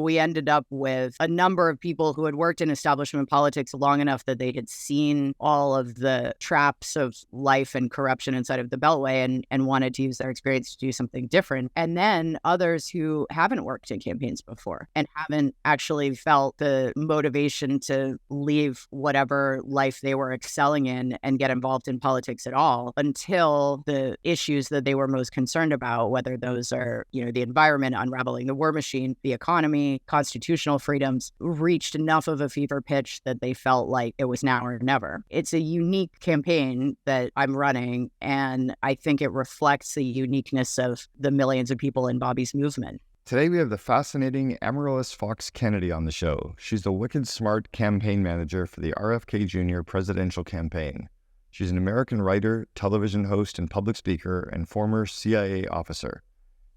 we ended up with a number of people who had worked in establishment politics long enough that they had seen all of the traps of life and corruption inside of the Beltway and wanted to use their experience to do something different. And then others who haven't worked in campaigns before and haven't actually felt the motivation to leave whatever life they were excelling in and get involved in politics at all until the issues that they were most concerned about, whether those are, the environment, unraveling the war machine, the economy, constitutional freedoms, reached enough of a fever pitch that they felt like it was now or never. It's a unique campaign that I'm running, and I think it reflects the uniqueness of the millions of people in Bobby's movement. Today we have the fascinating Amaryllis Fox Kennedy on the show. She's the wicked smart campaign manager for the RFK Jr. presidential campaign. She's an American writer, television host, and public speaker, and former CIA officer.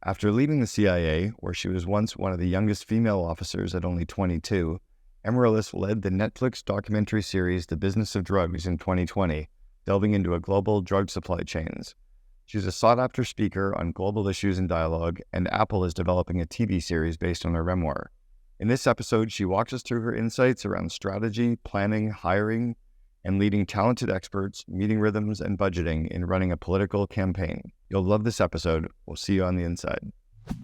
After leaving the CIA, where she was once one of the youngest female officers at only 22, Amaryllis led the Netflix documentary series The Business of Drugs in 2020, delving into a global drug supply chains. She's a sought-after speaker on global issues and dialogue, and Apple is developing a TV series based on her memoir. In this episode, she walks us through her insights around strategy, planning, hiring, and leading talented experts, meeting rhythms, and budgeting in running a political campaign. You'll love this episode. We'll see you on the inside.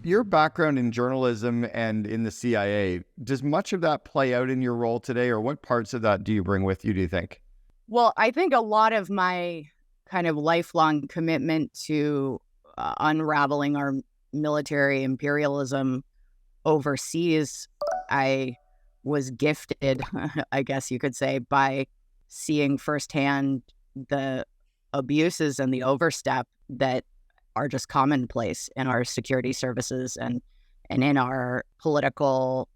Your background in journalism and in the CIA, does much of that play out in your role today, or what parts of that do you bring with you, do you think? Well, I think a lot of my kind of lifelong commitment to unraveling our military imperialism overseas, I was gifted, I guess you could say, by seeing firsthand the abuses and the overstep that are just commonplace in our security services and in our political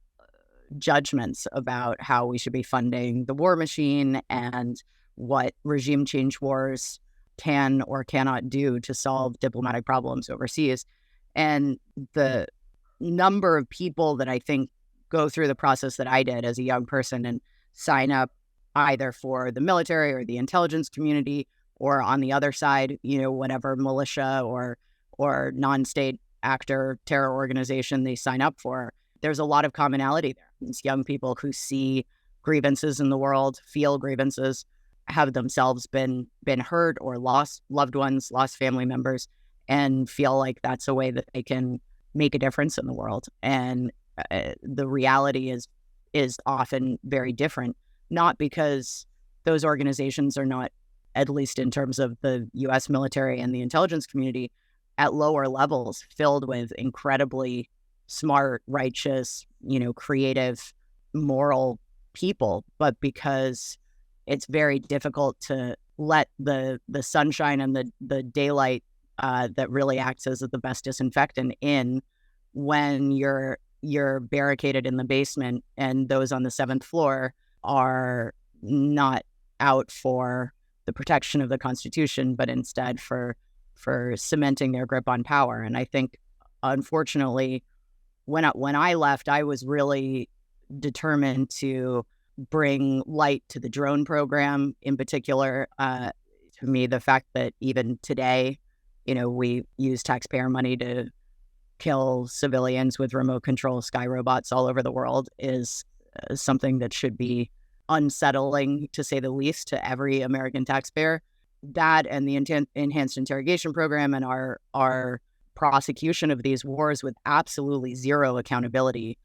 judgments about how we should be funding the war machine and what regime change wars can or cannot do to solve diplomatic problems overseas. And the number of people that I think go through the process that I did as a young person and sign up either for the military or the intelligence community, or on the other side, whatever militia or non-state actor terror organization they sign up for, there's a lot of commonality there. These young people who see grievances in the world, feel grievances, have themselves been hurt or lost loved ones, lost family members, and feel like that's a way that they can make a difference in the world. And the reality is often very different. Not because those organizations are not, at least in terms of the U.S. military and the intelligence community, at lower levels, filled with incredibly smart, righteous, creative, moral people, but because it's very difficult to let the sunshine and the daylight that really acts as the best disinfectant in when you're barricaded in the basement and those on the 7th floor are not out for the protection of the Constitution, but instead for cementing their grip on power. And I think, unfortunately, when I left, I was really determined to bring light to the drone program in particular. To me, the fact that even today, we use taxpayer money to kill civilians with remote control sky robots all over the world is something that should be unsettling, to say the least, to every American taxpayer. That and the enhanced interrogation program and our prosecution of these wars with absolutely zero accountability.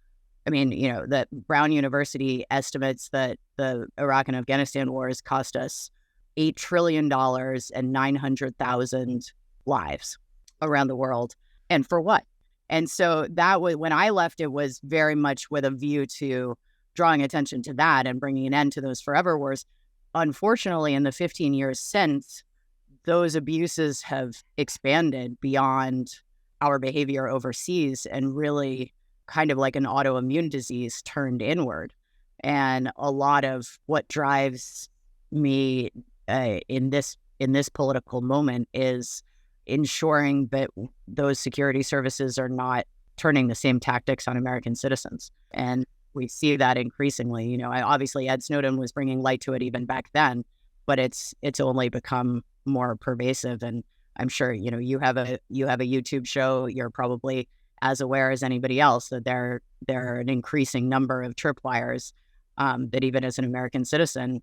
I mean, that Brown University estimates that the Iraq and Afghanistan wars cost us $8 trillion and 900,000 lives around the world. And for what? And so that was, when I left, it was very much with a view to drawing attention to that and bringing an end to those forever wars. Unfortunately, in the 15 years since, those abuses have expanded beyond our behavior overseas and really kind of like an autoimmune disease turned inward. And a lot of what drives me in this political moment is ensuring that those security services are not turning the same tactics on American citizens. And we see that increasingly. Obviously Ed Snowden was bringing light to it even back then, but it's only become more pervasive. And I'm sure, you have a YouTube show. You're probably as aware as anybody else that there are an increasing number of tripwires that even as an American citizen,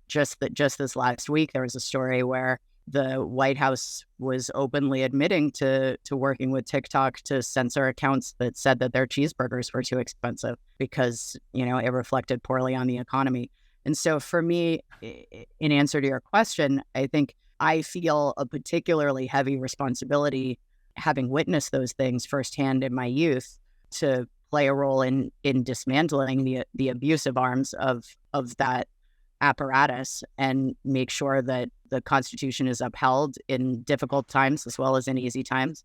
just this last week, there was a story where the White House was openly admitting to working with TikTok to censor accounts that said that their cheeseburgers were too expensive because, it reflected poorly on the economy. And so for me, in answer to your question, I think I feel a particularly heavy responsibility, having witnessed those things firsthand in my youth, to play a role in dismantling the abusive arms of that apparatus and make sure that the Constitution is upheld in difficult times as well as in easy times.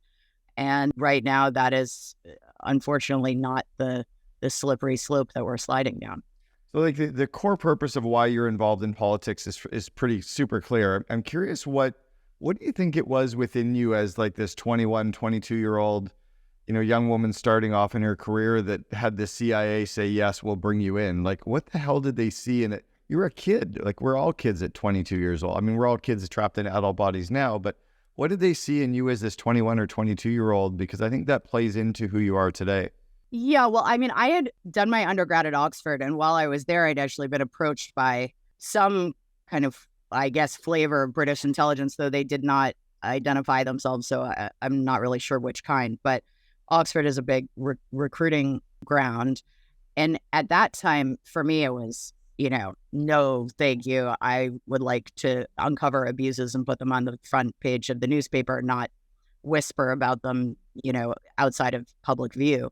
And right now, that is unfortunately not the slippery slope that we're sliding down. So like the core purpose of why you're involved in politics is pretty super clear. I'm curious, what do you think it was within you as like this 21, 22-year-old, young woman starting off in her career that had the CIA say, yes, we'll bring you in? Like, what the hell did they see in it? You were a kid. Like, we're all kids at 22 years old. I mean, we're all kids trapped in adult bodies now, but what did they see in you as this 21 or 22-year-old? Because I think that plays into who you are today. Yeah, well, I mean, I had done my undergrad at Oxford, and while I was there, I'd actually been approached by some kind of, I guess, flavor of British intelligence, though they did not identify themselves, so I'm not really sure which kind. But Oxford is a big recruiting ground. And at that time, for me, it was, no, thank you. I would like to uncover abuses and put them on the front page of the newspaper, not whisper about them, outside of public view.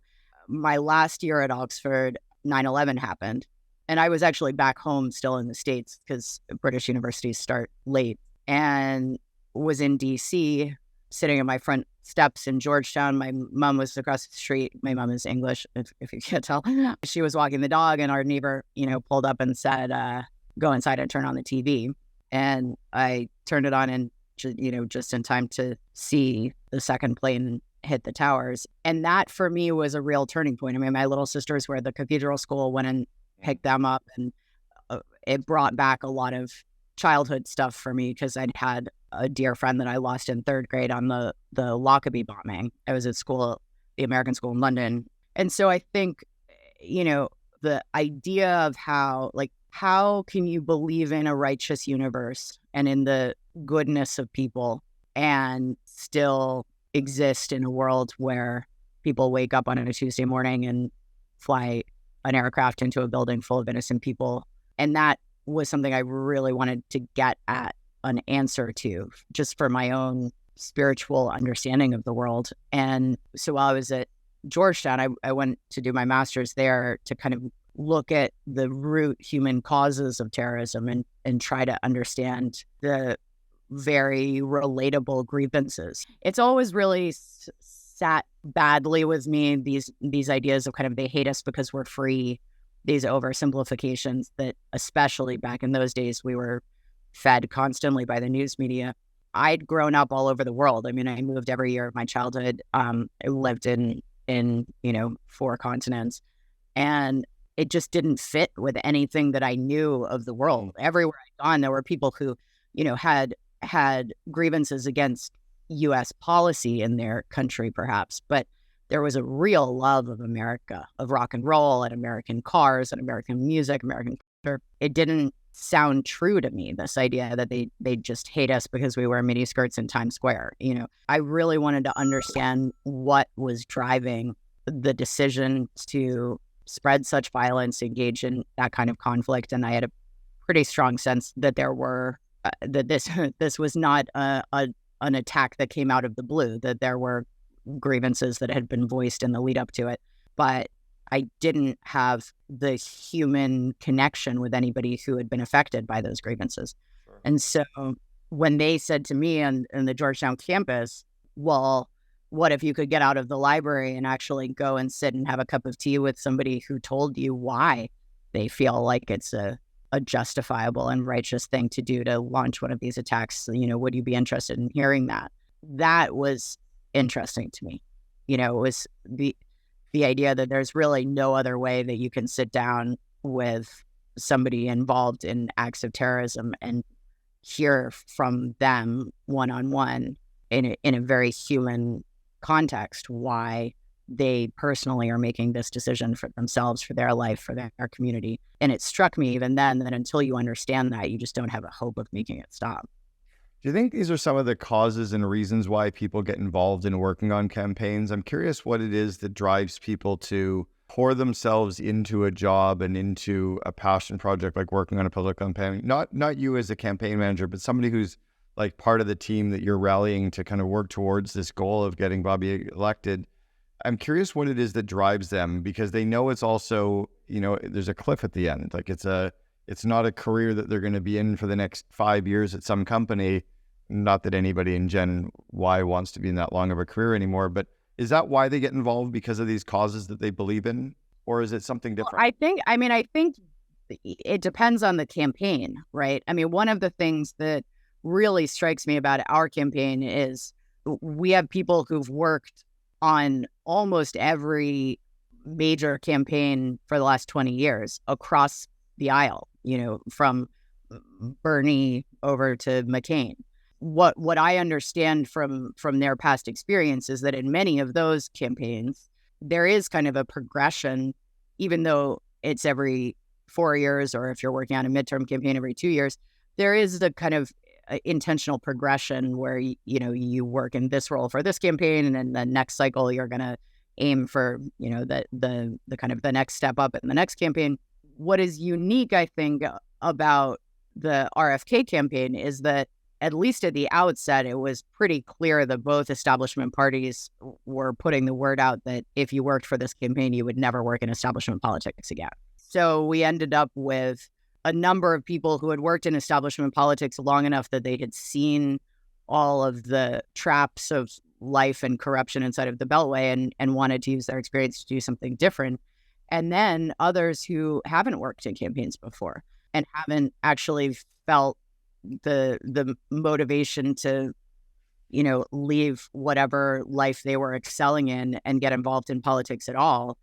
My last year at Oxford, 9/11 happened. And I was actually back home still in the States because British universities start late, and was in DC, sitting on my front steps in Georgetown. My mom was across the street. My mom is English, if you can't tell. She was walking the dog, and our neighbor, pulled up and said, go inside and turn on the TV. And I turned it on, and, just in time to see the second plane hit the towers. And that for me was a real turning point. I mean, my little sisters were at the cathedral school, went and picked them up, and it brought back a lot of childhood stuff for me because I'd had a dear friend that I lost in third grade on the Lockerbie bombing. I was at school, the American school in London. And so I think, the idea of how can you believe in a righteous universe and in the goodness of people and still exist in a world where people wake up on a Tuesday morning and fly an aircraft into a building full of innocent people. And that was something I really wanted to get at an answer to, just for my own spiritual understanding of the world. And so while I was at Georgetown, I went to do my master's there to kind of look at the root human causes of terrorism and try to understand the very relatable grievances. It's always really sat badly with me, these ideas of kind of they hate us because we're free, these oversimplifications that especially back in those days we were fed constantly by the news media. I'd grown up all over the world. I mean, I moved every year of my childhood. I lived in 4 continents, and it just didn't fit with anything that I knew of the world. Everywhere I'd gone, there were people who, had grievances against U.S. policy in their country, perhaps, but there was a real love of America, of rock and roll and American cars and American music, American culture. It didn't sound true to me, this idea that they just hate us because we wear mini skirts in Times Square. I really wanted to understand what was driving the decision to spread such violence, engage in that kind of conflict. And I had a pretty strong sense that there were that this was not an attack that came out of the blue, that there were grievances that had been voiced in the lead up to it. But I didn't have the human connection with anybody who had been affected by those grievances. Sure. And so when they said to me on the Georgetown campus, well, what if you could get out of the library and actually go and sit and have a cup of tea with somebody who told you why they feel like it's a justifiable and righteous thing to do to launch one of these attacks, would you be interested in hearing that? That was interesting to me. It was the idea that there's really no other way that you can sit down with somebody involved in acts of terrorism and hear from them one-on-one in a very human context why they personally are making this decision for themselves, for their life, for their community. And it struck me even then that until you understand that, you just don't have a hope of making it stop. Do you think these are some of the causes and reasons why people get involved in working on campaigns? I'm curious what it is that drives people to pour themselves into a job and into a passion project like working on a political campaign. Not you as a campaign manager, but somebody who's like part of the team that you're rallying to kind of work towards this goal of getting Bobby elected. I'm curious what it is that drives them, because they know it's also, there's a cliff at the end. Like it's not a career that they're going to be in for the next 5 years at some company. Not that anybody in Gen Y wants to be in that long of a career anymore, but is that why they get involved, because of these causes that they believe in? Or is it something different? Well, I think it depends on the campaign, right? I mean, one of the things that really strikes me about our campaign is we have people who've worked on almost every major campaign for the last 20 years across the aisle, from Bernie over to McCain. What I understand from their past experience is that in many of those campaigns, there is kind of a progression, even though it's every 4 years, or if you're working on a midterm campaign every 2 years, there is the kind of intentional progression where, you work in this role for this campaign, and then the next cycle, you're going to aim for, the kind of the next step up in the next campaign. What is unique, I think, about the RFK campaign is that at least at the outset, it was pretty clear that both establishment parties were putting the word out that if you worked for this campaign, you would never work in establishment politics again. So we ended up with a number of people who had worked in establishment politics long enough that they had seen all of the traps of life and corruption inside of the Beltway and wanted to use their experience to do something different. And then others who haven't worked in campaigns before and haven't actually felt the motivation to, leave whatever life they were excelling in and get involved in politics at all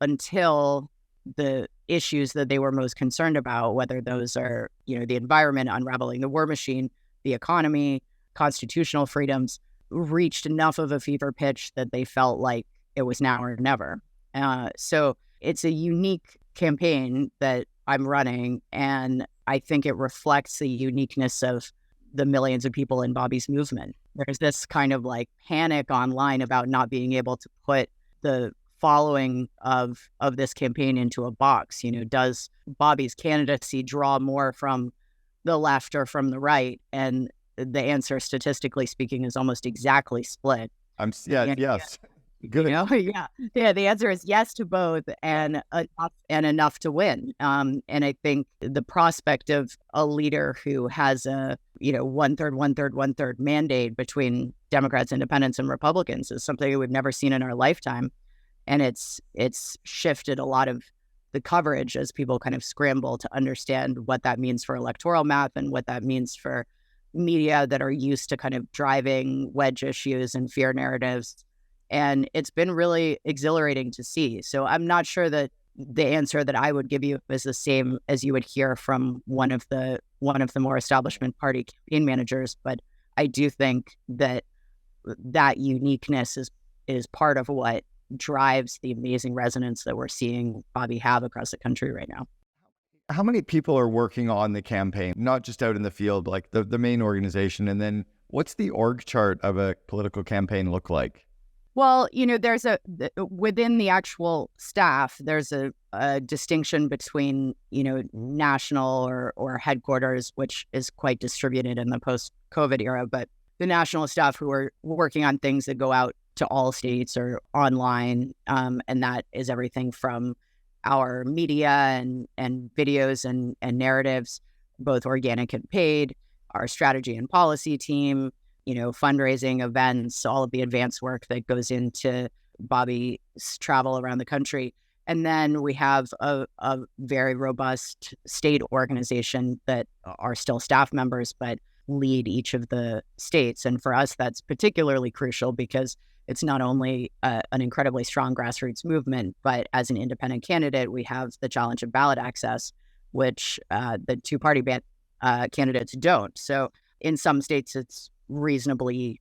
until the issues that they were most concerned about, whether those are, the environment, unraveling the war machine, the economy, constitutional freedoms, reached enough of a fever pitch that they felt like it was now or never. So it's a unique campaign that I'm running, and I think it reflects the uniqueness of the millions of people in Bobby's movement. There's this kind of like panic online about not being able to put the following of this campaign into a box. Does Bobby's candidacy draw more from the left or from the right? And the answer, statistically speaking, is almost exactly split. Yes. Good. Yeah. The answer is yes to both, and enough to win. And I think the prospect of a leader who has a 1/3 mandate between Democrats, Independents, and Republicans is something we've never seen in our lifetime, and it's shifted a lot of the coverage as people kind of scramble to understand what that means for electoral math and what that means for media that are used to kind of driving wedge issues and fear narratives. And it's been really exhilarating to see. So I'm not sure that the answer that I would give you is the same as you would hear from one of the more establishment party campaign managers, but I do think that uniqueness is part of what drives the amazing resonance that we're seeing Bobby have across the country right now. How many people are working on the campaign, not just out in the field, like the main organization? And then what's the org chart of a political campaign look like? Well, there's within the actual staff, there's a distinction between, national or headquarters, which is quite distributed in the post-COVID era, but the national staff who are working on things that go out to all states or online. And that is everything from our media and videos and narratives, both organic and paid, our strategy and policy team, fundraising events, all of the advanced work that goes into Bobby's travel around the country. And then we have a very robust state organization that are still staff members, but lead each of the states. And for us, that's particularly crucial because it's not only an incredibly strong grassroots movement, but as an independent candidate, we have the challenge of ballot access, which the two-party candidates don't. So in some states, it's reasonably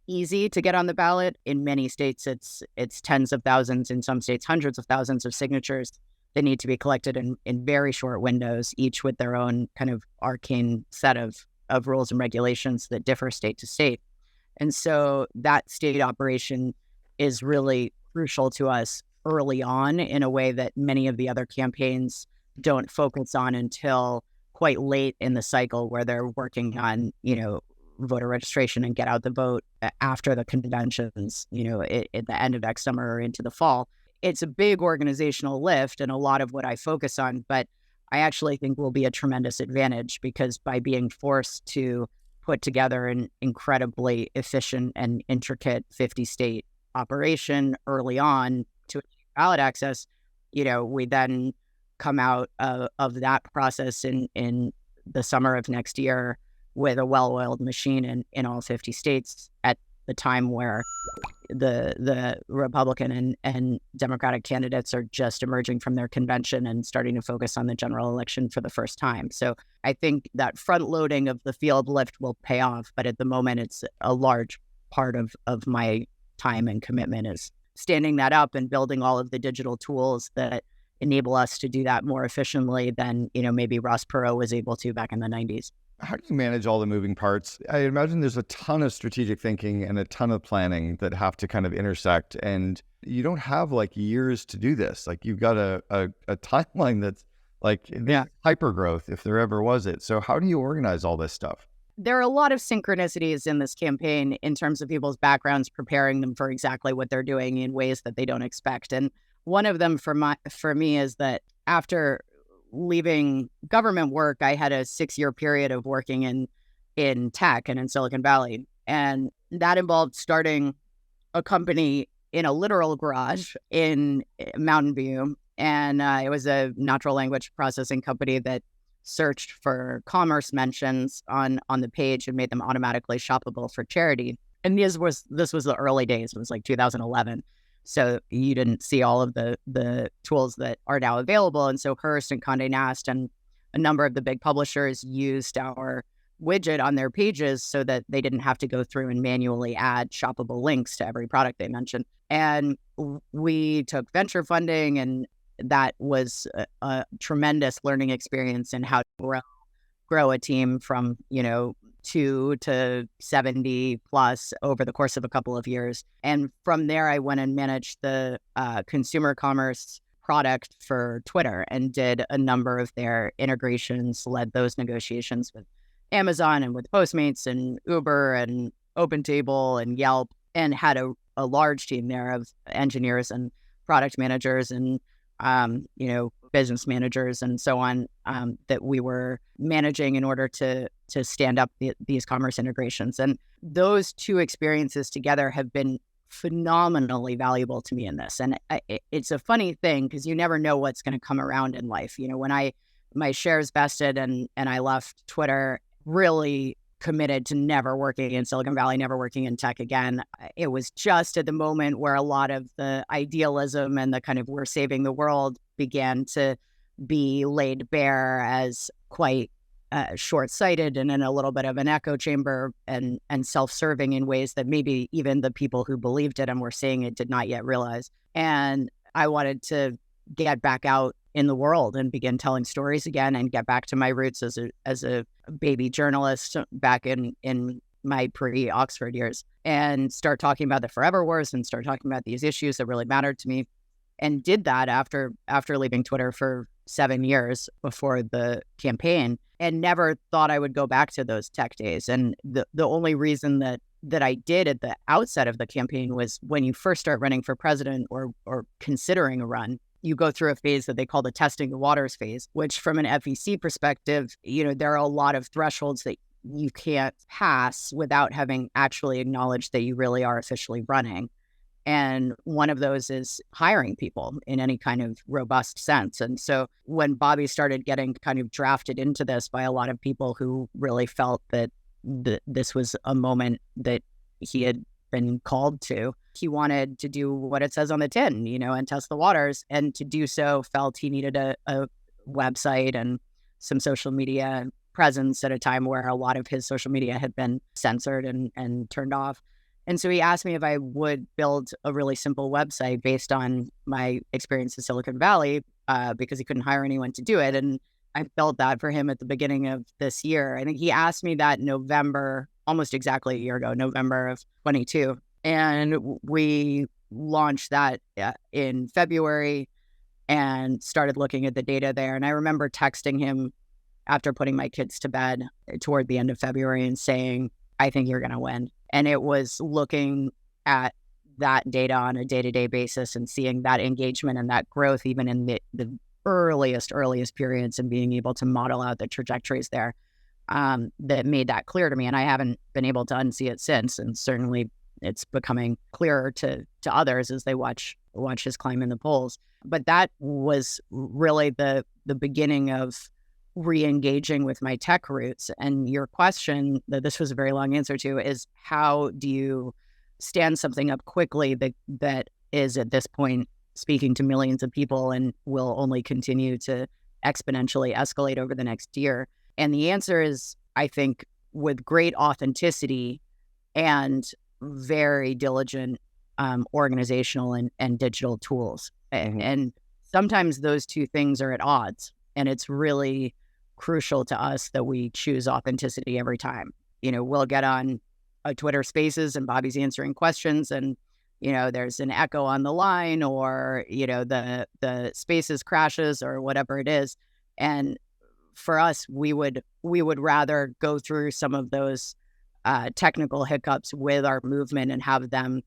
easy to get on the ballot. In many states, it's tens of thousands, in some states, hundreds of thousands of signatures that need to be collected in very short windows, each with their own kind of arcane set of rules and regulations that differ state to state. And so that state operation is really crucial to us early on in a way that many of the other campaigns don't focus on until quite late in the cycle, where they're working on, voter registration and get out the vote after the conventions, at the end of next summer or into the fall. It's a big organizational lift and a lot of what I focus on, but I actually think will be a tremendous advantage, because by being forced to put together an incredibly efficient and intricate 50-state operation early on to achieve ballot access, we then come out of that process in the summer of next year with a well-oiled machine in all 50 states at the time where the Republican and Democratic candidates are just emerging from their convention and starting to focus on the general election for the first time. So I think that front loading of the field lift will pay off, but at the moment it's a large part of my time and commitment is standing that up and building all of the digital tools that enable us to do that more efficiently than, maybe Ross Perot was able to back in the 90s. How do you manage all the moving parts? I imagine there's a ton of strategic thinking and a ton of planning that have to kind of intersect, and you don't have like years to do this. Like you've got a timeline that's like hyper growth, if there ever was it. So how do you organize all this stuff? There are a lot of synchronicities in this campaign in terms of people's backgrounds, preparing them for exactly what they're doing in ways that they don't expect. And one of them for me is that after leaving government work, I had a 6-year period of working in tech and in Silicon Valley. And that involved starting a company in a literal garage in Mountain View. And it was a natural language processing company that searched for commerce mentions on the page and made them automatically shoppable for charity. And this was the early days. It was like 2011. So you didn't see all of the tools that are now available. And so Hearst and Condé Nast and a number of the big publishers used our widget on their pages so that they didn't have to go through and manually add shoppable links to every product they mentioned. And we took venture funding, and that was a tremendous learning experience in how to grow a team from, 2 to 70 plus over the course of a couple of years. And from there, I went and managed the consumer commerce product for Twitter and did a number of their integrations, led those negotiations with Amazon and with Postmates and Uber and OpenTable and Yelp, and had a large team there of engineers and product managers and business managers and so on, that we were managing in order to stand up these commerce integrations. And those two experiences together have been phenomenally valuable to me in this. And it's a funny thing because you never know what's going to come around in life. When my shares vested and I left Twitter, really committed to never working in Silicon Valley, never working in tech again. It was just at the moment where a lot of the idealism and the kind of we're saving the world began to be laid bare as quite short-sighted and in a little bit of an echo chamber and self-serving in ways that maybe even the people who believed it and were saying it did not yet realize. And I wanted to get back out in the world and begin telling stories again and get back to my roots as a baby journalist back in my pre-Oxford years, and start talking about the forever wars and start talking about these issues that really mattered to me. And did that after leaving Twitter for 7 years before the campaign, and never thought I would go back to those tech days. And the only reason that I did at the outset of the campaign was when you first start running for president or considering a run, you go through a phase that they call the testing the waters phase, which from an FEC perspective, there are a lot of thresholds that you can't pass without having actually acknowledged that you really are officially running. And one of those is hiring people in any kind of robust sense. And so when Bobby started getting kind of drafted into this by a lot of people who really felt that this was a moment that he had been called to, he wanted to do what it says on the tin, and test the waters. And to do so, felt he needed a website and some social media presence at a time where a lot of his social media had been censored and turned off. And so he asked me if I would build a really simple website based on my experience in Silicon Valley, because he couldn't hire anyone to do it. And I built that for him at the beginning of this year. I think he asked me that November, almost exactly a year ago, November of 22. And we launched that in February and started looking at the data there. And I remember texting him after putting my kids to bed toward the end of February and saying, I think you're going to win. And it was looking at that data on a day-to-day basis and seeing that engagement and that growth, even in the earliest periods, and being able to model out the trajectories there, that made that clear to me. And I haven't been able to unsee it since. And certainly it's becoming clearer to others as they watch his climb in the polls. But that was really the beginning of re-engaging with my tech roots. And your question, that this was a very long answer to, is how do you stand something up quickly that is at this point speaking to millions of people and will only continue to exponentially escalate over the next year? And the answer is, I think, with great authenticity and very diligent organizational and digital tools. And sometimes those two things are at odds. And it's really crucial to us that we choose authenticity every time. We'll get on a Twitter Spaces and Bobby's answering questions, and there's an echo on the line, or the Spaces crashes or whatever it is. And for us, we would rather go through some of those technical hiccups with our movement and have them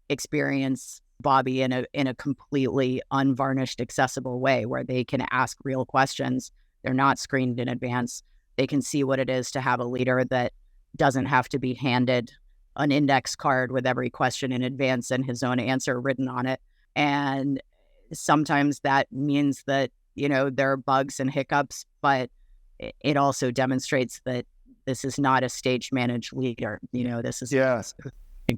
experience Bobby in a completely unvarnished, accessible way, where they can ask real questions. They're not screened in advance. They can see what it is to have a leader that doesn't have to be handed an index card with every question in advance and his own answer written on it. And sometimes that means that, there are bugs and hiccups, but it also demonstrates that this is not a stage managed leader. This is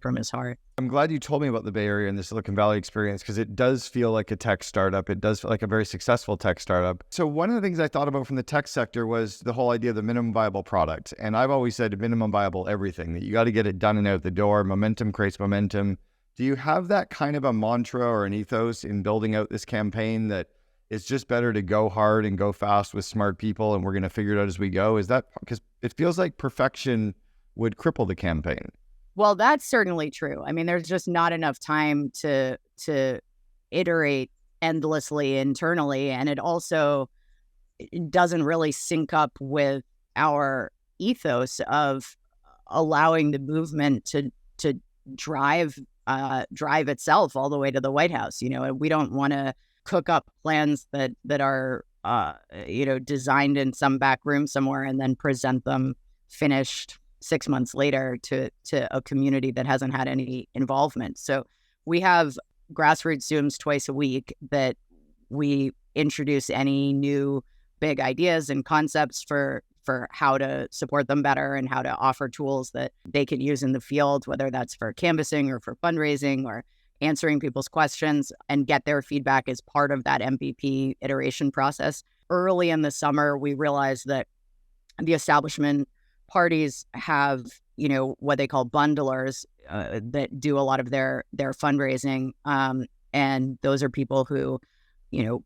from his heart. I'm glad you told me about the Bay Area and the Silicon Valley experience, because it does feel like a tech startup. It does feel like a very successful tech startup. So one of the things I thought about from the tech sector was the whole idea of the minimum viable product. And I've always said minimum viable everything, that you got to get it done and out the door. Momentum creates momentum. Do you have that kind of a mantra or an ethos in building out this campaign, that it's just better to go hard and go fast with smart people, and we're going to figure it out as we go? Is that because it feels like perfection would cripple the campaign? Well, that's certainly true. I mean, there's just not enough time to iterate endlessly internally. And it also doesn't really sync up with our ethos of allowing the movement to drive itself all the way to the White House. We don't want to cook up plans that are designed in some back room somewhere and then present them finished 6 months later to a community that hasn't had any involvement. So we have grassroots Zooms twice a week that we introduce any new big ideas and concepts for how to support them better and how to offer tools that they can use in the field, whether that's for canvassing or for fundraising or answering people's questions, and get their feedback as part of that MVP iteration process. Early in the summer, we realized that the establishment parties have, what they call bundlers that do a lot of their fundraising. And those are people who,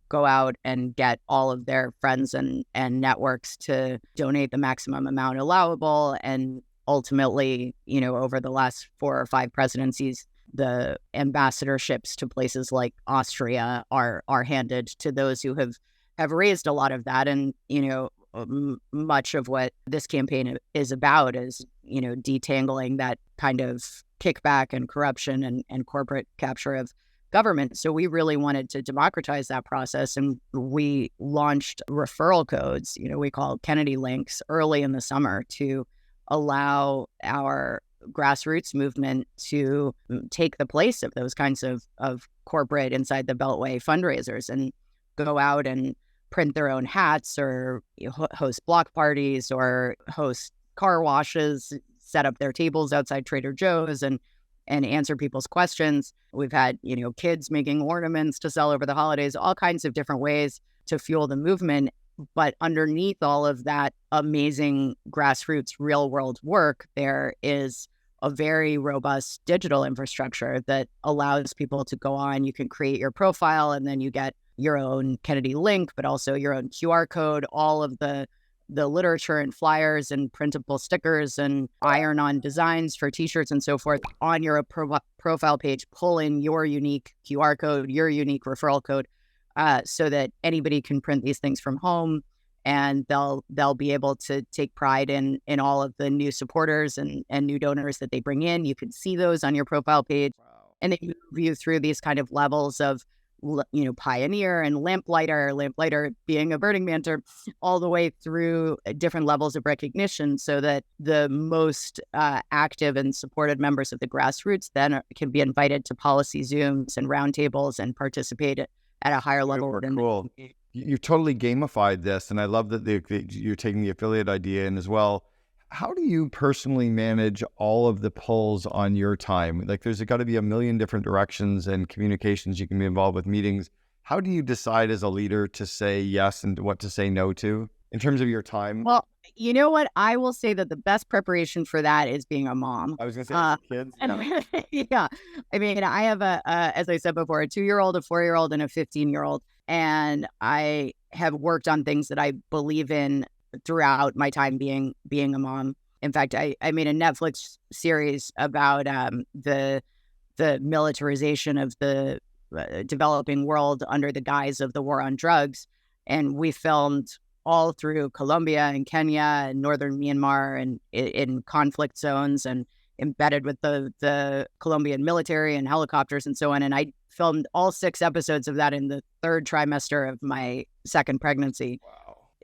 go out and get all of their friends and networks to donate the maximum amount allowable. And ultimately, over the last 4 or 5 presidencies, the ambassadorships to places like Austria are handed to those who have raised a lot of that. And, much of what this campaign is about is, detangling that kind of kickback and corruption and corporate capture of government. So we really wanted to democratize that process. And we launched referral codes, we call Kennedy links, early in the summer to allow our grassroots movement to take the place of those kinds of corporate inside the Beltway fundraisers and go out and print their own hats or host block parties or host car washes, set up their tables outside Trader Joe's and answer people's questions. We've had, kids making ornaments to sell over the holidays, all kinds of different ways to fuel the movement. But underneath all of that amazing grassroots real world work, there is a very robust digital infrastructure that allows people to go on. You can create your profile, and then you get your own Kennedy link, but also your own QR code, all of the literature and flyers and printable stickers and iron-on designs for T-shirts and so forth on your profile page. Pull in your unique QR code, your unique referral code, so that anybody can print these things from home, and they'll be able to take pride in all of the new supporters and new donors that they bring in. You can see those on your profile page. Wow. And they move you through these kind of levels of, pioneer and lamplighter being a Burning Man term, all the way through different levels of recognition, so that the most active and supported members of the grassroots then can be invited to policy Zooms and roundtables and participate at a higher level. Cool. You've totally gamified this, and I love that you're taking the affiliate idea in as well. How do you personally manage all of the pulls on your time? Like, there's got to be a million different directions and communications you can be involved with, meetings. How do you decide as a leader to say yes and what to say no to in terms of your time? Well, you know what? I will say that the best preparation for that is being a mom. I was going to say, kids. Yeah. I mean, I have as I said before, a 2-year-old, a 4-year-old, and a 15-year-old. And I have worked on things that I believe in throughout my time being a mom. In fact, I made a Netflix series about the militarization of the developing world under the guise of the war on drugs. And we filmed all through Colombia and Kenya and northern Myanmar, and in conflict zones, and embedded with the Colombian military and helicopters and so on. And I filmed all 6 episodes of that in the 3rd trimester of my 2nd pregnancy. Wow.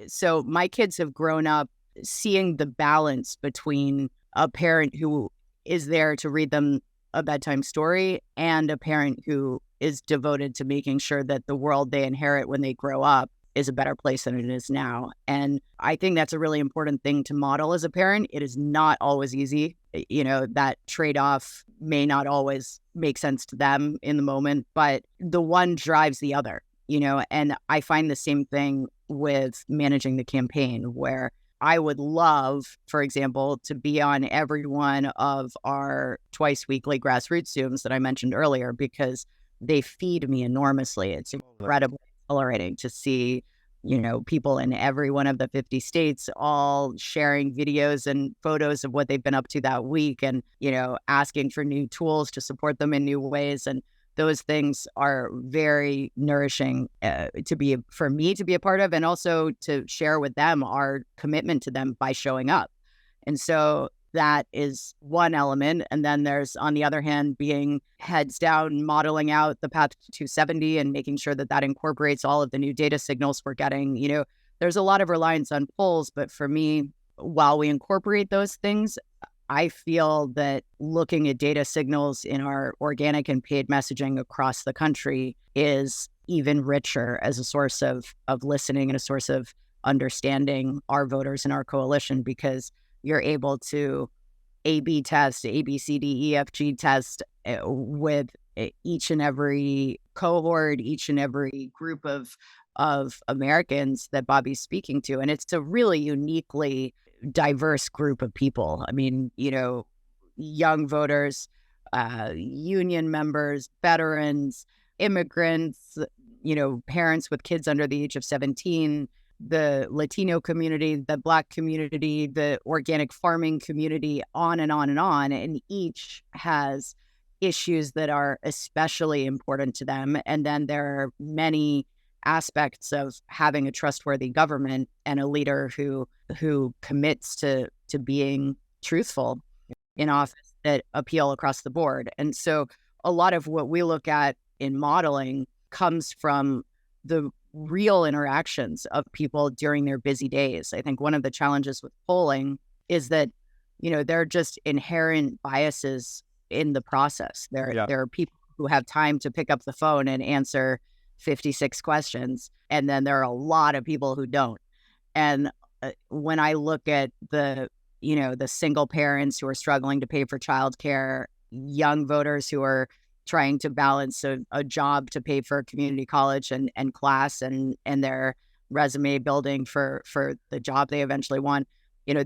So my kids have grown up seeing the balance between a parent who is there to read them a bedtime story and a parent who is devoted to making sure that the world they inherit when they grow up is a better place than it is now. And I think that's a really important thing to model as a parent. It is not always easy. That trade-off may not always make sense to them in the moment, but the one drives the other, and I find the same thing with managing the campaign, where I would love, for example, to be on every one of our twice weekly grassroots Zooms that I mentioned earlier, because they feed me enormously. It's incredibly exhilarating to see, people in every one of the 50 states all sharing videos and photos of what they've been up to that week, and, asking for new tools to support them in new ways. And those things are very nourishing for me to be a part of, and also to share with them our commitment to them by showing up. And so that is one element. And then there's, on the other hand, being heads down, modeling out the path to 270 and making sure that that incorporates all of the new data signals we're getting. There's a lot of reliance on polls, but for me, while we incorporate those things, I feel that looking at data signals in our organic and paid messaging across the country is even richer as a source of listening and a source of understanding our voters and our coalition, because you're able to A/B test, A, B, C, D, E, F, G test with each and every cohort, each and every group of Americans that Bobby's speaking to. And it's a really uniquely diverse group of people. I mean, young voters, union members, veterans, immigrants, parents with kids under the age of 17, the Latino community, the Black community, the organic farming community, on and on and on. And each has issues that are especially important to them. And then there are many aspects of having a trustworthy government and a leader who commits to being truthful in office that appeal across the board. And so a lot of what we look at in modeling comes from the real interactions of people during their busy days. I think one of the challenges with polling is that, there are just inherent biases in the process. There are people who have time to pick up the phone and answer 56 questions. And then there are a lot of people who don't. And when I look at the single parents who are struggling to pay for childcare, young voters who are trying to balance a job to pay for community college and class and their resume building for the job they eventually want,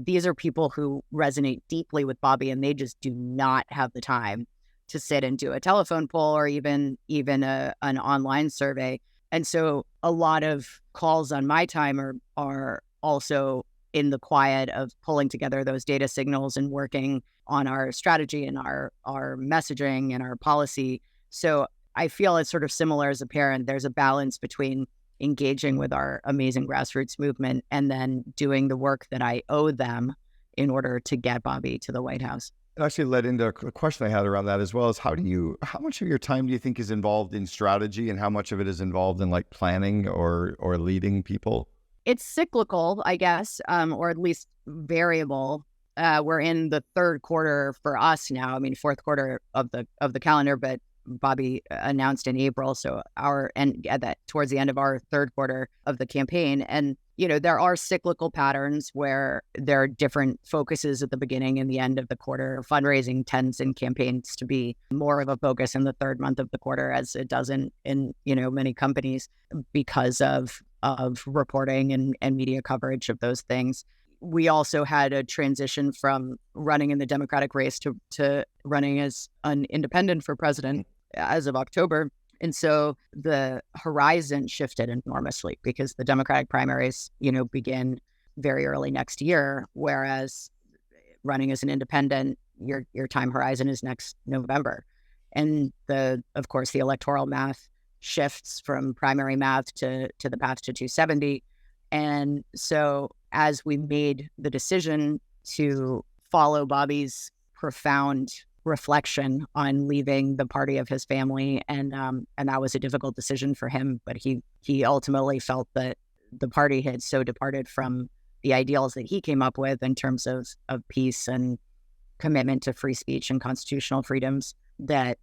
these are people who resonate deeply with Bobby, and they just do not have the time to sit and do a telephone poll or even an online survey. And so a lot of calls on my time are also in the quiet of pulling together those data signals and working on our strategy and our messaging and our policy. So I feel it's sort of similar as a parent. There's a balance between engaging with our amazing grassroots movement and then doing the work that I owe them in order to get Bobby to the White House. It actually led into a question I had around that as well, is how much of your time do you think is involved in strategy and how much of it is involved in like planning or leading people? It's cyclical, I guess, or at least variable. We're in the third quarter for us now. I mean, fourth quarter of the calendar, but Bobby announced in April, so towards the end of our third quarter of the campaign. And there are cyclical patterns where there are different focuses at the beginning and the end of the quarter. Fundraising tends in campaigns to be more of a focus in the third month of the quarter, as it does in many companies, because of reporting and media coverage of those things. We also had a transition from running in the Democratic race to running as an independent for president as of October. And so the horizon shifted enormously because the Democratic primaries, begin very early next year, whereas running as an independent, your time horizon is next November. And of course, the electoral math shifts from primary math to the path to 270. And so as we made the decision to follow Bobby's profound reflection on leaving the party of his family, and that was a difficult decision for him, but he ultimately felt that the party had so departed from the ideals that he came up with in terms of peace and commitment to free speech and constitutional freedoms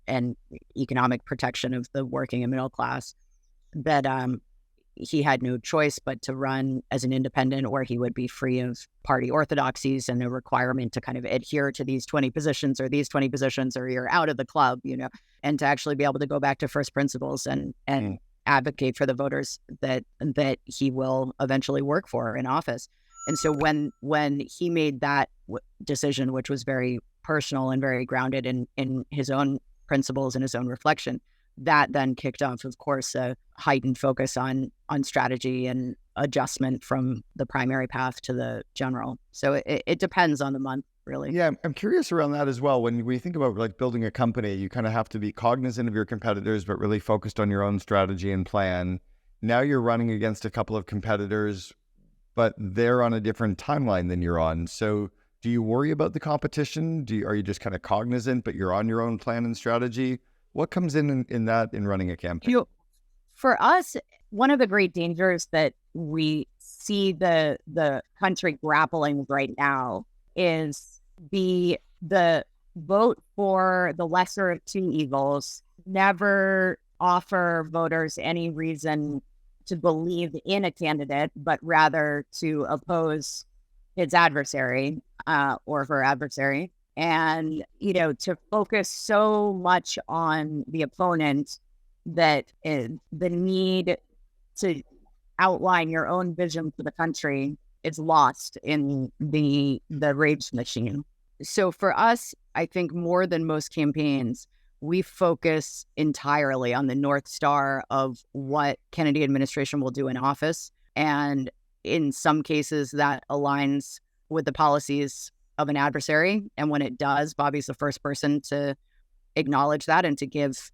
and economic protection of the working and middle class, that he had no choice but to run as an independent, where he would be free of party orthodoxies and a requirement to kind of adhere to these 20 positions or you're out of the club, and to actually be able to go back to first principles and advocate for the voters that he will eventually work for in office. And so when he made that decision, which was very personal and very grounded in his own principles and his own reflection, that then kicked off, of course, a heightened focus on strategy and adjustment from the primary path to the general. So it depends on the month, really. Yeah, I'm curious around that as well. When we think about like building a company, you kind of have to be cognizant of your competitors, but really focused on your own strategy and plan. Now you're running against a couple of competitors, but they're on a different timeline than you're on. So do you worry about the competition? Are you just kind of cognizant, but you're on your own plan and strategy? What comes in running a campaign? For us, one of the great dangers that we see the country grappling with right now is the vote for the lesser of two evils, never offer voters any reason to believe in a candidate, but rather to oppose its adversary or her adversary. And, to focus so much on the opponent that the need to outline your own vision for the country is lost in the rage machine. So for us, I think more than most campaigns, we focus entirely on the North Star of what Kennedy administration will do in office. And in some cases, that aligns with the policies of an adversary. And when it does, Bobby's the first person to acknowledge that and to give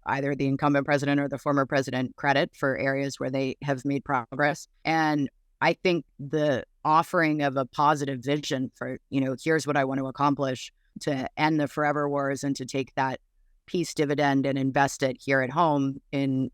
either the incumbent president or the former president credit for areas where they have made progress. And I think the offering of a positive vision for, here's what I want to accomplish to end the forever wars and to take that peace dividend and invest it here at home in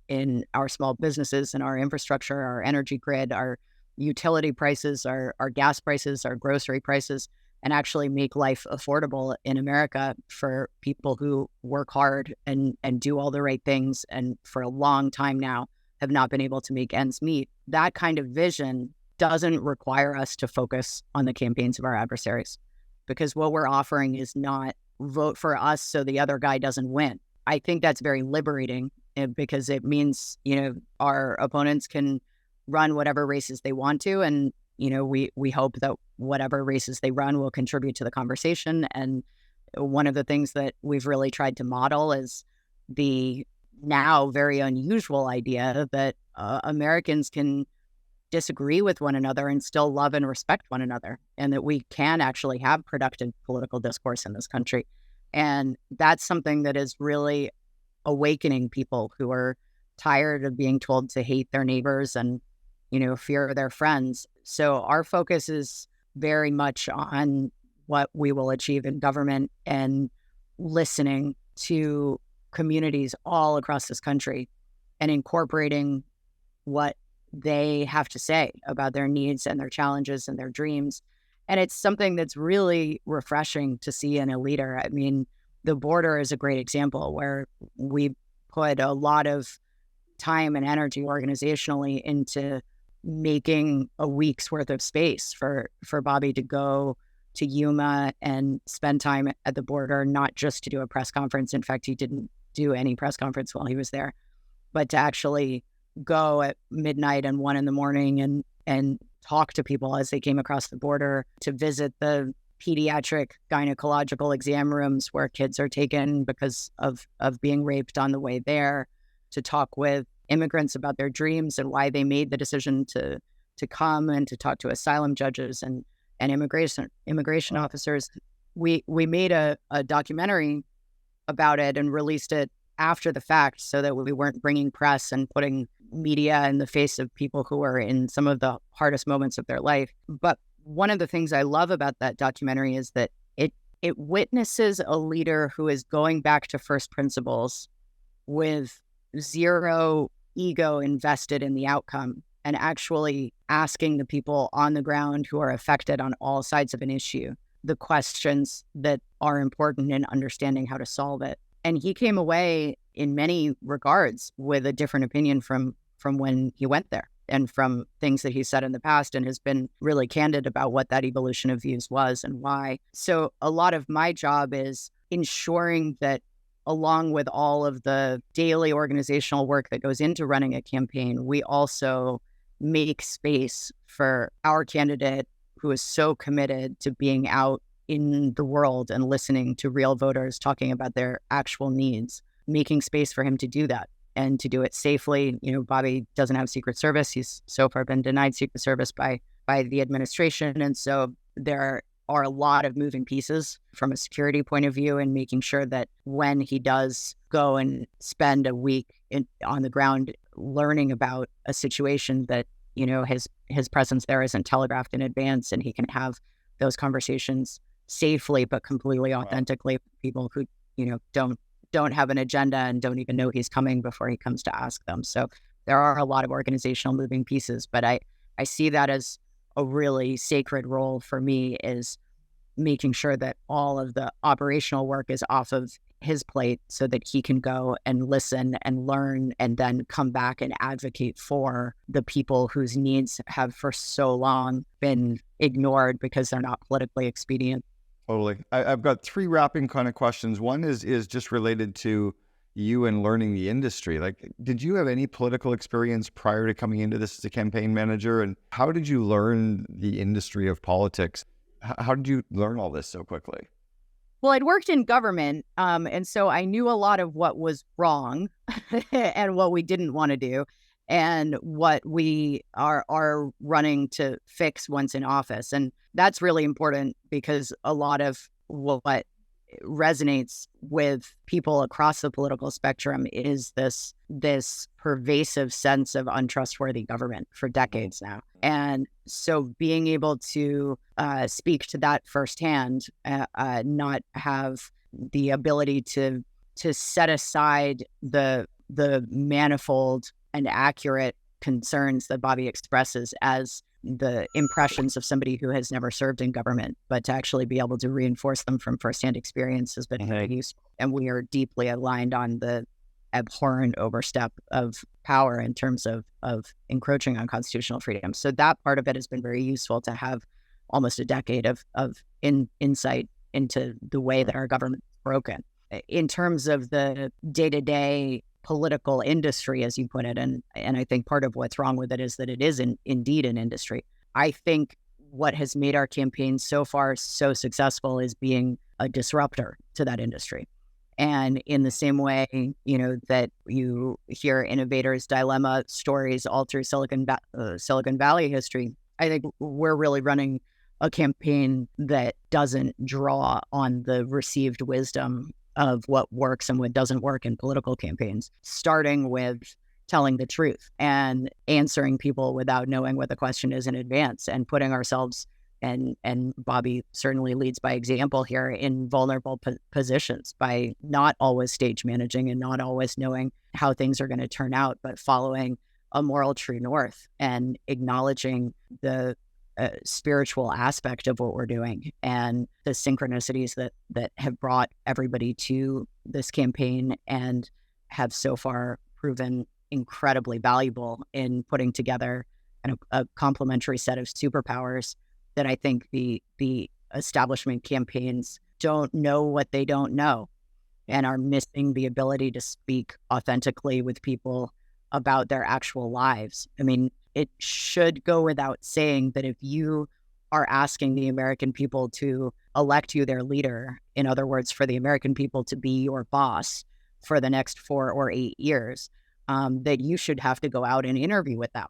our small businesses and our infrastructure, our energy grid, our utility prices, our gas prices, our grocery prices, and actually make life affordable in America for people who work hard and do all the right things and for a long time now have not been able to make ends meet. That kind of vision doesn't require us to focus on the campaigns of our adversaries, because what we're offering is not vote for us so the other guy doesn't win. I think that's very liberating because it means, our opponents can run whatever races they want to, and we hope that whatever races they run will contribute to the conversation. And one of the things that we've really tried to model is the now very unusual idea that Americans can disagree with one another and still love and respect one another, and that we can actually have productive political discourse in this country. And that's something that is really awakening people who are tired of being told to hate their neighbors and, fear their friends. So our focus is very much on what we will achieve in government and listening to communities all across this country and incorporating what they have to say about their needs and their challenges and their dreams. And it's something that's really refreshing to see in a leader. I mean, the border is a great example where we put a lot of time and energy organizationally into making a week's worth of space for Bobby to go to Yuma and spend time at the border, not just to do a press conference. In fact, he didn't do any press conference while he was there, but to actually go at midnight and 1 a.m. and talk to people as they came across the border, to visit the pediatric gynecological exam rooms where kids are taken because of being raped on the way there, to talk with immigrants about their dreams and why they made the decision to come, and to talk to asylum judges and immigration officers. We made a documentary about it and released it after the fact so that we weren't bringing press and putting media in the face of people who are in some of the hardest moments of their life. But one of the things I love about that documentary is that it witnesses a leader who is going back to first principles with zero ego invested in the outcome, and actually asking the people on the ground who are affected on all sides of an issue the questions that are important in understanding how to solve it. And he came away in many regards with a different opinion from when he went there, and from things that he said in the past, and has been really candid about what that evolution of views was and why. So a lot of my job is ensuring that, along with all of the daily organizational work that goes into running a campaign, we also make space for our candidate who is so committed to being out in the world and listening to real voters talking about their actual needs, making space for him to do that and to do it safely. Bobby doesn't have Secret Service. He's so far been denied Secret Service by the administration. And so there are a lot of moving pieces from a security point of view, and making sure that when he does go and spend a week on the ground learning about a situation, that, his presence there isn't telegraphed in advance, and he can have those conversations safely but completely authentically with people who, don't have an agenda and don't even know he's coming before he comes to ask them. So there are a lot of organizational moving pieces, but I see that as a really sacred role for me, is making sure that all of the operational work is off of his plate so that he can go and listen and learn, and then come back and advocate for the people whose needs have for so long been ignored because they're not politically expedient. Totally. I've got 3 wrapping kind of questions. One is just related to you and learning the industry. Like, did you have any political experience prior to coming into this as a campaign manager? And how did you learn the industry of politics? How did you learn all this so quickly? Well, I'd worked in government, and so I knew a lot of what was wrong and what we didn't want to do, and what we are running to fix once in office. And that's really important, because a lot of what resonates with people across the political spectrum is this pervasive sense of untrustworthy government for decades now. And so being able to speak to that firsthand, not have the ability to set aside the manifold and accurate concerns that Bobby expresses as the impressions of somebody who has never served in government, but to actually be able to reinforce them from firsthand experience has been very useful. And we are deeply aligned on the abhorrent overstep of power in terms of encroaching on constitutional freedom. So that part of it has been very useful, to have almost a decade of insight into the way that our government is broken. In terms of the day-to-day political industry, as you put it, and I think part of what's wrong with it is that it is indeed an industry. I think what has made our campaign so far so successful is being a disruptor to that industry. And in the same way, that you hear innovators' dilemma stories all through Silicon Valley history, I think we're really running a campaign that doesn't draw on the received wisdom of what works and what doesn't work in political campaigns, starting with telling the truth and answering people without knowing what the question is in advance, and putting ourselves, and Bobby certainly leads by example here, in vulnerable positions by not always stage managing and not always knowing how things are going to turn out, but following a moral true north and acknowledging the spiritual aspect of what we're doing and the synchronicities that have brought everybody to this campaign and have so far proven incredibly valuable in putting together a complementary set of superpowers that I think the establishment campaigns don't know what they don't know, and are missing the ability to speak authentically with people about their actual lives. I mean, it should go without saying that if you are asking the American people to elect you their leader, in other words, for the American people to be your boss for the next 4 or 8 years, that you should have to go out and interview with them.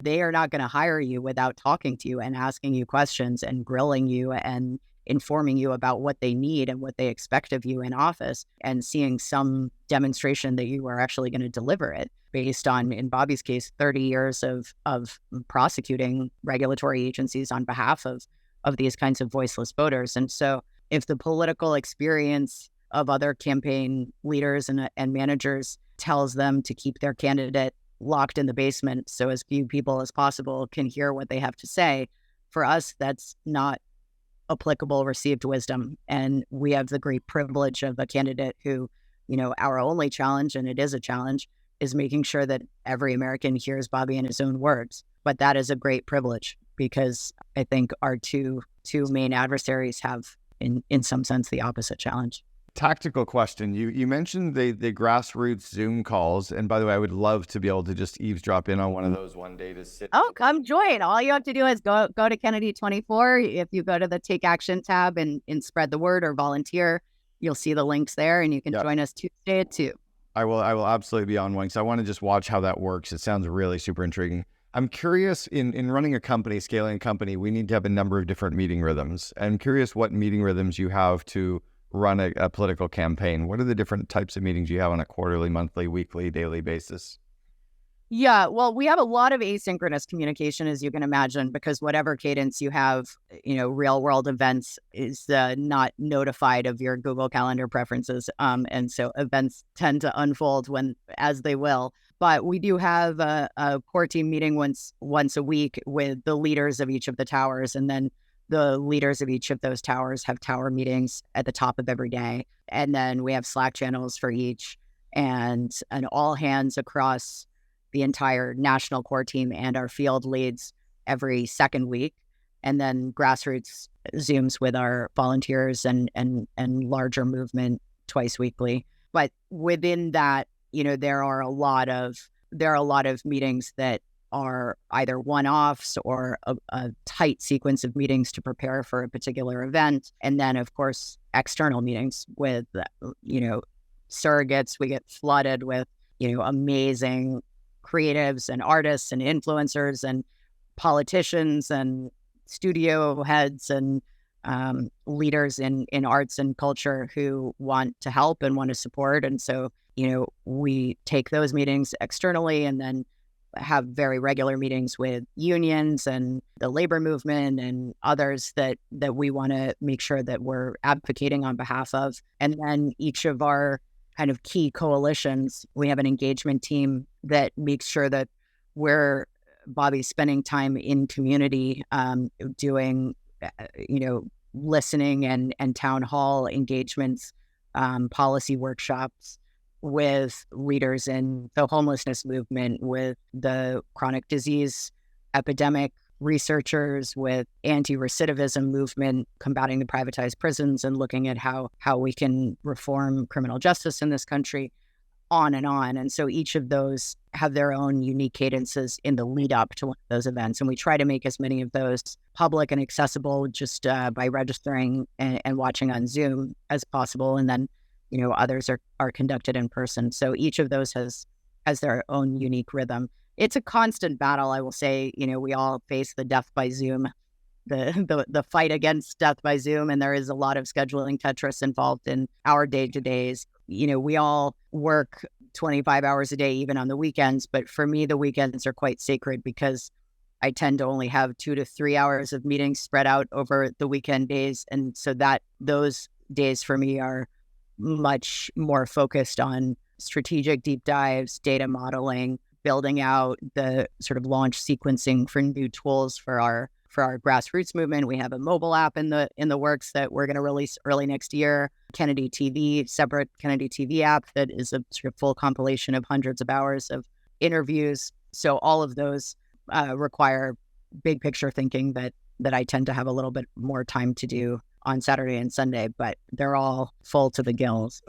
They are not going to hire you without talking to you and asking you questions and grilling you and informing you about what they need and what they expect of you in office, and seeing some demonstration that you are actually going to deliver it based on, in Bobby's case, 30 years of prosecuting regulatory agencies on behalf of these kinds of voiceless voters. And so if the political experience of other campaign leaders and managers tells them to keep their candidate locked in the basement so as few people as possible can hear what they have to say, for us, that's not applicable received wisdom. And we have the great privilege of a candidate who, our only challenge, and it is a challenge, is making sure that every American hears Bobby in his own words. But that is a great privilege, because I think our two main adversaries have, in some sense, the opposite challenge. Tactical question. You mentioned the grassroots Zoom calls. And by the way, I would love to be able to just eavesdrop in on one of those one day to sit. Oh, come join. All you have to do is go to Kennedy 24. If you go to the Take Action tab and spread the word or volunteer, you'll see the links there, and you can join us Tuesday at 2. I will absolutely be on one, because I want to just watch how that works. It sounds really super intriguing. I'm curious, in running a company, scaling a company, we need to have a number of different meeting rhythms. I'm curious what meeting rhythms you have to run a political campaign. What are the different types of meetings you have on a quarterly, monthly, weekly, daily basis? Yeah, well, we have a lot of asynchronous communication, as you can imagine, because whatever cadence you have, real world events is not notified of your Google Calendar preferences. And so events tend to unfold as they will. But we do have a core team meeting once a week with the leaders of each of the towers, and then the leaders of each of those towers have tower meetings at the top of every day. And then we have Slack channels for each, and an all hands across the entire national core team and our field leads every second week. And then grassroots Zooms with our volunteers and larger movement twice weekly. But within that, there are a lot of meetings that are either one-offs or a tight sequence of meetings to prepare for a particular event. And then, of course, external meetings with, surrogates. We get flooded with, amazing creatives and artists and influencers and politicians and studio heads and leaders in arts and culture who want to help and want to support. And so, we take those meetings externally, and then have very regular meetings with unions and the labor movement and others that we want to make sure that we're advocating on behalf of. And then each of our kind of key coalitions, we have an engagement team that makes sure that Bobby's spending time in community, doing, listening and town hall engagements, policy workshops with leaders in the homelessness movement, with the chronic disease epidemic researchers, with anti-recidivism movement, combating the privatized prisons and looking at how we can reform criminal justice in this country, on and on. And so each of those have their own unique cadences in the lead up to one of those events. And we try to make as many of those public and accessible just by registering and watching on Zoom as possible. And then, others are conducted in person. So each of those has their own unique rhythm. It's a constant battle, I will say. We all face the death by Zoom, the fight against death by Zoom, and there is a lot of scheduling Tetris involved in our day-to-days. We all work 25 hours a day, even on the weekends. But for me, the weekends are quite sacred because I tend to only have 2 to 3 hours of meetings spread out over the weekend days. And so those days for me are much more focused on strategic deep dives, data modeling, building out the sort of launch sequencing for new tools for our grassroots movement. We have a mobile app in the works that we're going to release early next year. Kennedy TV, separate Kennedy TV app that is a sort of full compilation of hundreds of hours of interviews. So all of those require big picture thinking that I tend to have a little bit more time to do on Saturday and Sunday, but they're all full to the gills.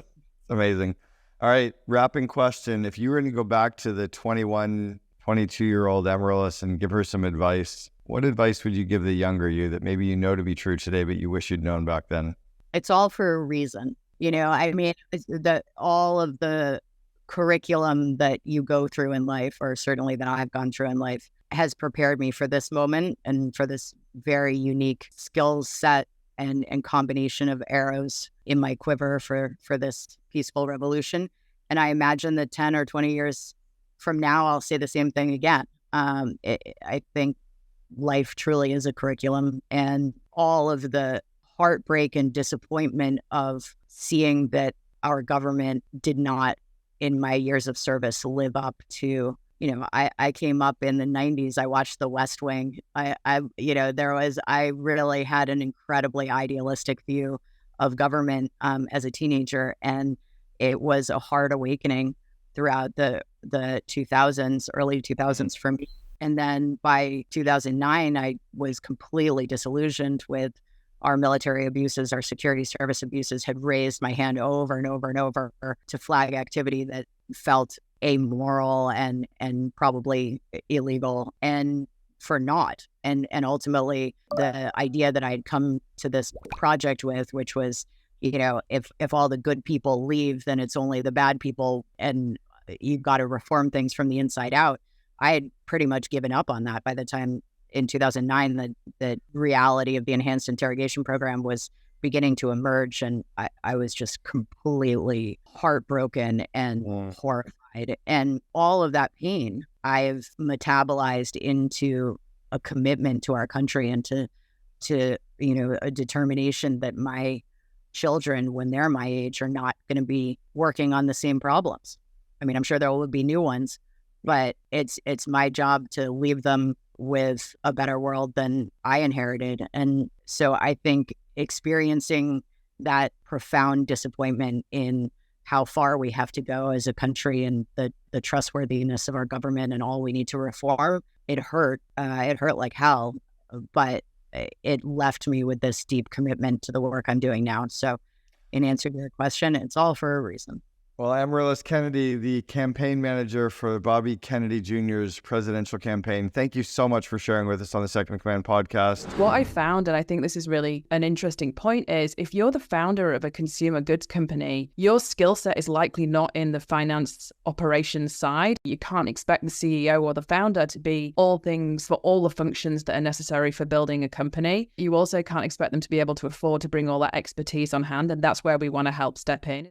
Amazing. All right, wrapping question. If you were to go back to the 21, 22-year-old Amaryllis and give her some advice, what advice would you give the younger you that maybe to be true today, but you wish you'd known back then? It's all for a reason. All of the curriculum that you go through in life, or certainly that I've gone through in life, has prepared me for this moment and for this very unique skills set and combination of arrows in my quiver for this peaceful revolution. And I imagine that 10 or 20 years from now, I'll say the same thing again. I think life truly is a curriculum, and all of the heartbreak and disappointment of seeing that our government did not, in my years of service, live up to, I came up in the 90s. I watched The West Wing. I really had an incredibly idealistic view of government as a teenager. And it was a hard awakening throughout the 2000s, early 2000s for me. And then by 2009, I was completely disillusioned with our military abuses, our security service abuses, had raised my hand over and over and over to flag activity that felt amoral and probably illegal and for naught. And ultimately, the idea that I had come to this project with, which was, if all the good people leave, then it's only the bad people, and you've got to reform things from the inside out. I had pretty much given up on that by the time in 2009 the reality of the enhanced interrogation program was beginning to emerge, and I was just completely heartbroken and horrified. And all of that pain I've metabolized into a commitment to our country and to a determination that my children, when they're my age, are not going to be working on the same problems. I mean, I'm sure there will be new ones, but it's my job to leave them with a better world than I inherited. And so I think experiencing that profound disappointment in how far we have to go as a country and the trustworthiness of our government and all we need to reform, it hurt. It hurt like hell, but it left me with this deep commitment to the work I'm doing now. So in answer to your question, it's all for a reason. Well, Amaryllis Kennedy, the campaign manager for Bobby Kennedy Jr.'s presidential campaign, thank you so much for sharing with us on the Second in Command podcast. What I found, and I think this is really an interesting point, is if you're the founder of a consumer goods company, your skill set is likely not in the finance operations side. You can't expect the CEO or the founder to be all things for all the functions that are necessary for building a company. You also can't expect them to be able to afford to bring all that expertise on hand, and that's where we want to help step in.